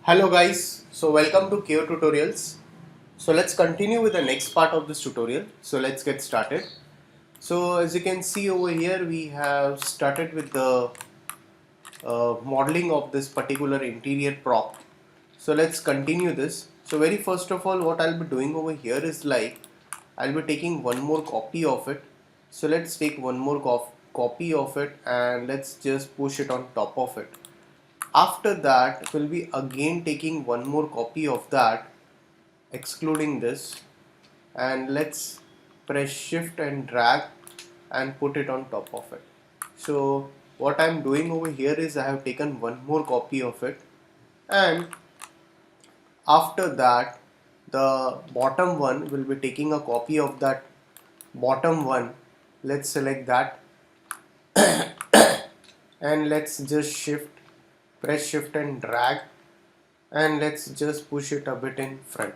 Hello guys, so welcome to KO Tutorials. So let's continue with the next part of this tutorial. So let's get started. So as you can see over here, we have started with the modeling of this particular interior prop. So let's continue this. So very first of all, what I'll be doing over here is like I'll be taking one more copy of it. So let's take one more copy of it and let's just push it on top of it. After that, we'll be again taking one more copy of that, excluding this, and let's press shift and drag and put it on top of it. So what I'm doing over here is I have taken one more copy of it, and after that the bottom one will be taking a copy of that bottom one. Let's select that and let's just press shift and drag, and let's just push it a bit in front.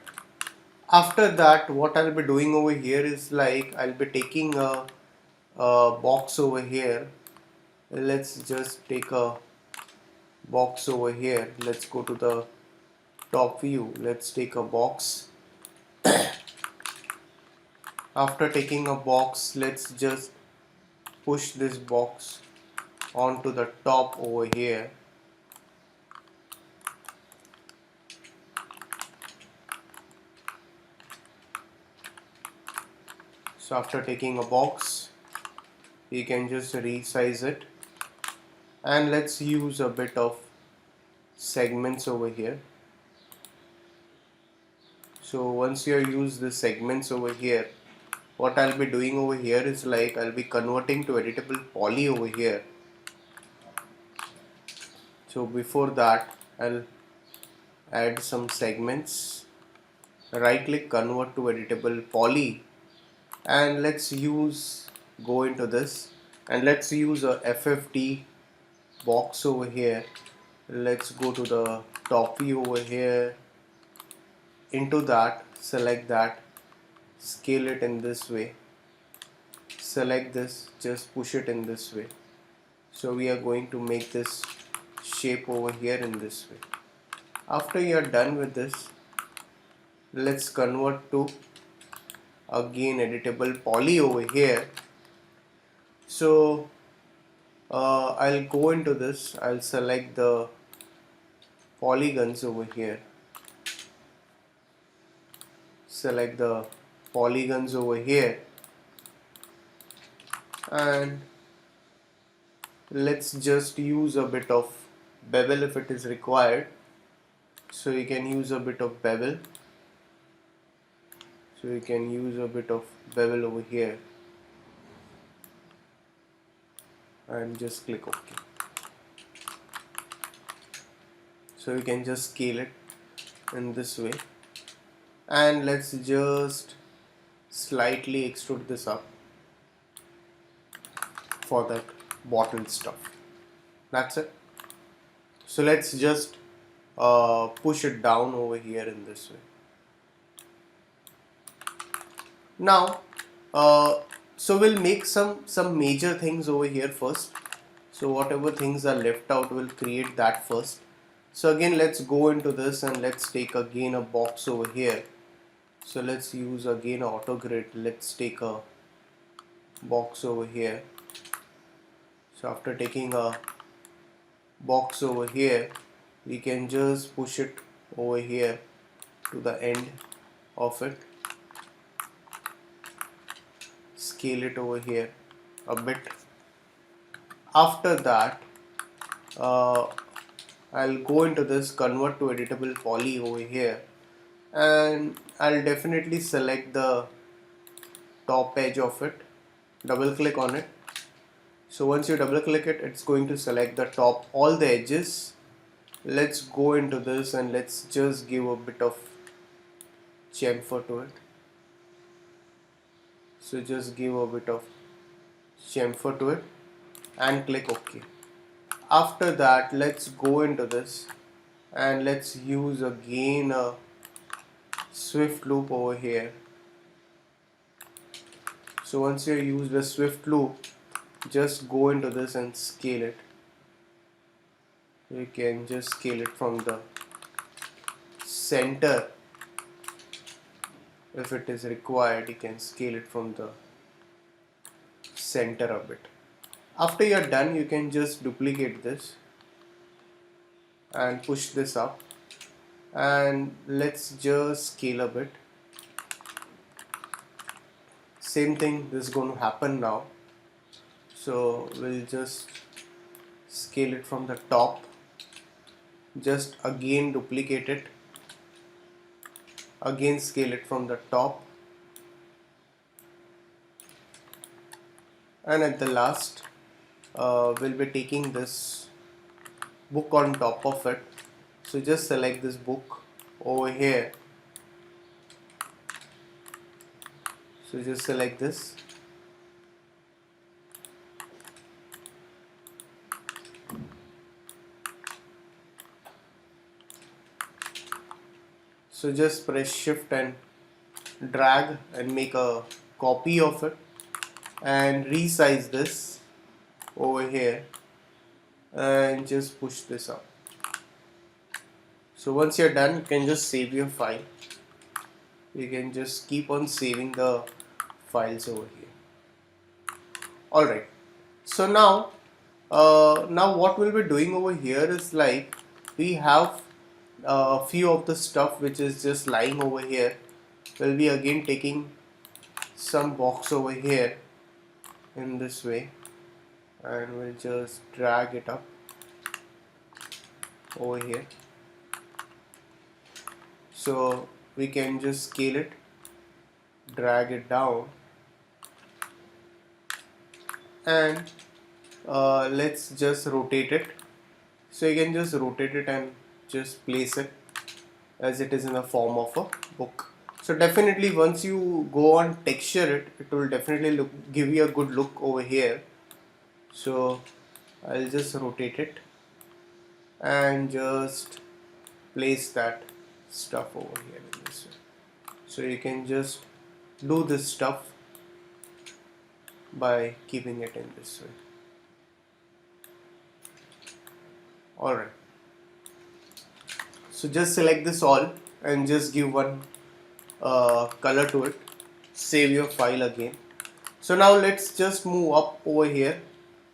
After that, what I'll be doing over here is like I'll be taking a box over here. Let's just take a box over here. Let's go to the top view. Let's take a box. After taking a box, let's just push this box onto the top over here. So after taking a box, you can just resize it, and let's use a bit of segments over here. So once you have used the segments over here, what I'll be doing over here is like I'll be converting to editable poly over here. So before that, I'll add some segments, right click, convert to editable poly, and let's go into this, and let's use a FFT box over here. Let's go to the top view over here, into that, select that, scale it in this way, select this, just push it in this way. So we are going to make this shape over here in this way. After you are done with this, let's convert to again editable poly over here. So I'll go into this, I'll select the polygons over here, select the polygons over here, and let's just use a bit of bevel if it is required. So you can use a bit of bevel. So you can use a bit of bevel over here and just click OK. So you can just scale it in this way, and let's just slightly extrude this up for that bottle stuff. That's it. So let's just push it down over here in this way. Now so we'll make some major things over here first. So whatever things are left out, we'll create that first. So again, let's go into this and let's take again a box over here. So let's use again auto grid. Let's take a box over here. So after taking a box over here, we can just push it over here to the end of it, scale it over here a bit. After that, I'll go into this, convert to editable poly over here, and I'll definitely select the top edge of it, double click on it. So once you double click it, it's going to select the top, all the edges. Let's go into this and let's just give a bit of chamfer to it. So just give a bit of chamfer to it and click OK. After that, let's go into this and let's use again a swift loop over here. So once you use the swift loop, just go into this and scale it. You can just scale it from the center. If it is required, you can scale it from the center a bit. After you're done, you can just duplicate this and push this up, and let's just scale a bit. Same thing, this is going to happen now. So we'll just scale it from the top, just again duplicate it, again scale it from the top, and at the last we'll be taking this book on top of it. So just select this book over here. So just select this, so just press shift and drag and make a copy of it and resize this over here and just push this up. So once you're done, you can just save your file. You can just keep on saving the files over here. Alright, so now what we'll be doing over here is, like, we have a few of the stuff which is just lying over here. We'll be again taking some box over here in this way, and we'll just drag it up over here. So we can just scale it, drag it down, and let's just rotate it. So you can just rotate it and just place it as it is in the form of a book. So definitely once you go on texture it, it will definitely give you a good look over here. So I'll just rotate it and just place that stuff over here in this way. So you can just do this stuff by keeping it in this way. Alright, so just select this all and just give one color to it. Save your file again. So now let's just move up over here.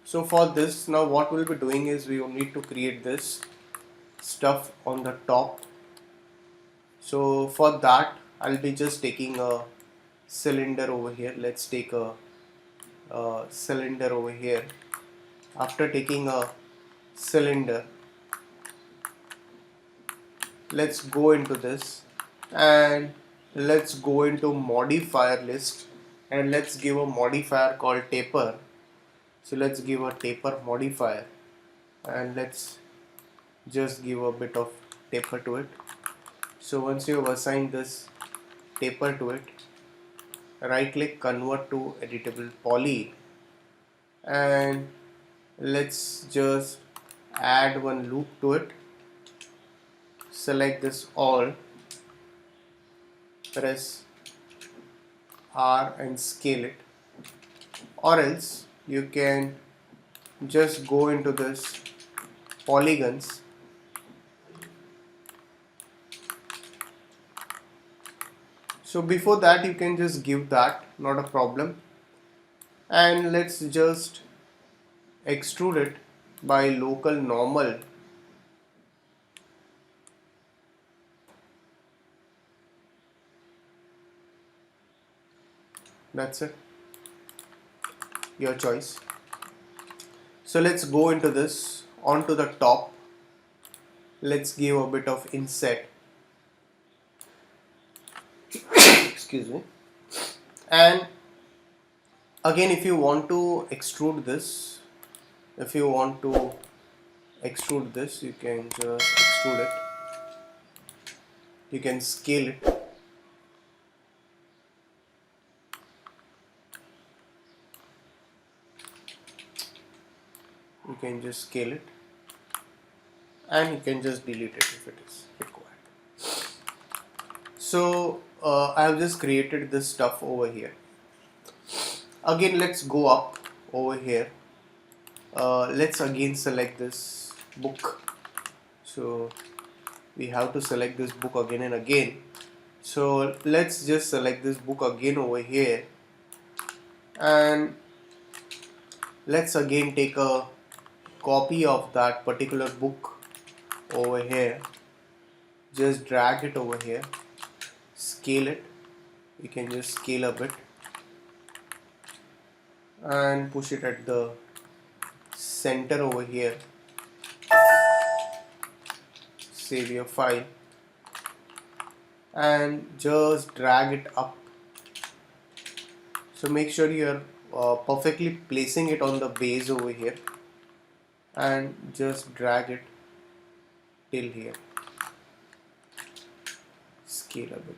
So for this, now what we'll be doing is we will need to create this stuff on the top. So for that, I'll be just taking a cylinder over here. Let's take a cylinder over here. After taking a cylinder, let's go into this and let's go into modifier list and let's give a modifier called taper. So let's give a taper modifier and let's just give a bit of taper to it. So once you have assigned this taper to it, right click, convert to editable poly, and let's just add one loop to it. Select this all, press R and scale it, or else you can just go into this polygons So before that you can just give that, not a problem. And let's just extrude it by local normal. That's it. Your choice. So let's go into this onto the top. Let's give a bit of inset. Excuse me. And again, if you want to extrude this, you can just extrude it. You can scale it. You can just scale it, and you can just delete it if it is required. So I have just created this stuff over here. Again, let's go up over here. Let's again select this book. So we have to select this book again and again. So let's just select this book again over here, and let's again take a copy of that particular book over here. Just drag it over here, scale it. You can just scale a bit and push it at the center over here. Save your file and just drag it up. So make sure you're perfectly placing it on the base over here, and just drag it till here. Scale a bit.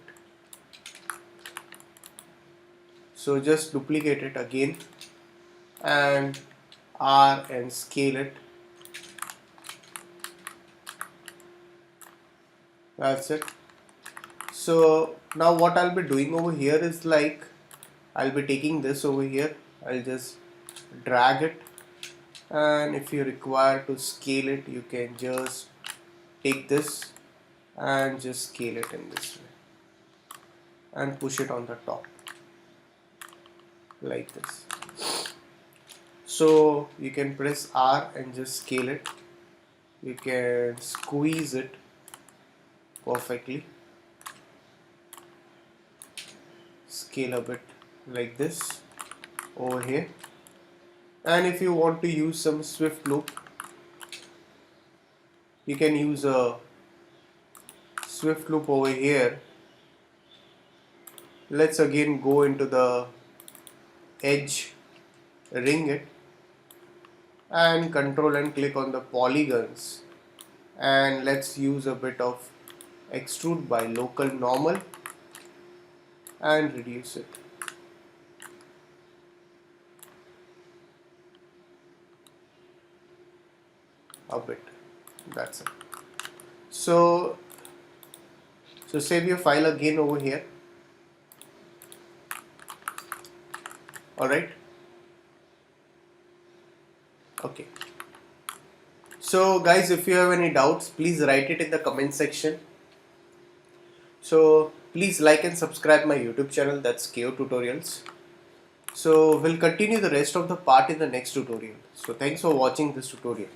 So just duplicate it again and R and scale it. That's it. So now what I'll be doing over here is like, I'll be taking this over here, I'll just drag it, and if you require to scale it, you can just take this and just scale it in this way and push it on the top like this. So you can press R and just scale it. You can squeeze it perfectly, scale a bit like this over here. And if you want to use some swift loop, you can use a swift loop over here. Let's again go into the edge, ring it, and control and click on the polygons, and let's use a bit of extrude by local normal and reduce it. A bit. That's it. So save your file again over here. Alright. Okay. So guys, if you have any doubts, please write it in the comment section. So please like and subscribe my YouTube channel, that's KO Tutorials. So we'll continue the rest of the part in the next tutorial. So thanks for watching this tutorial.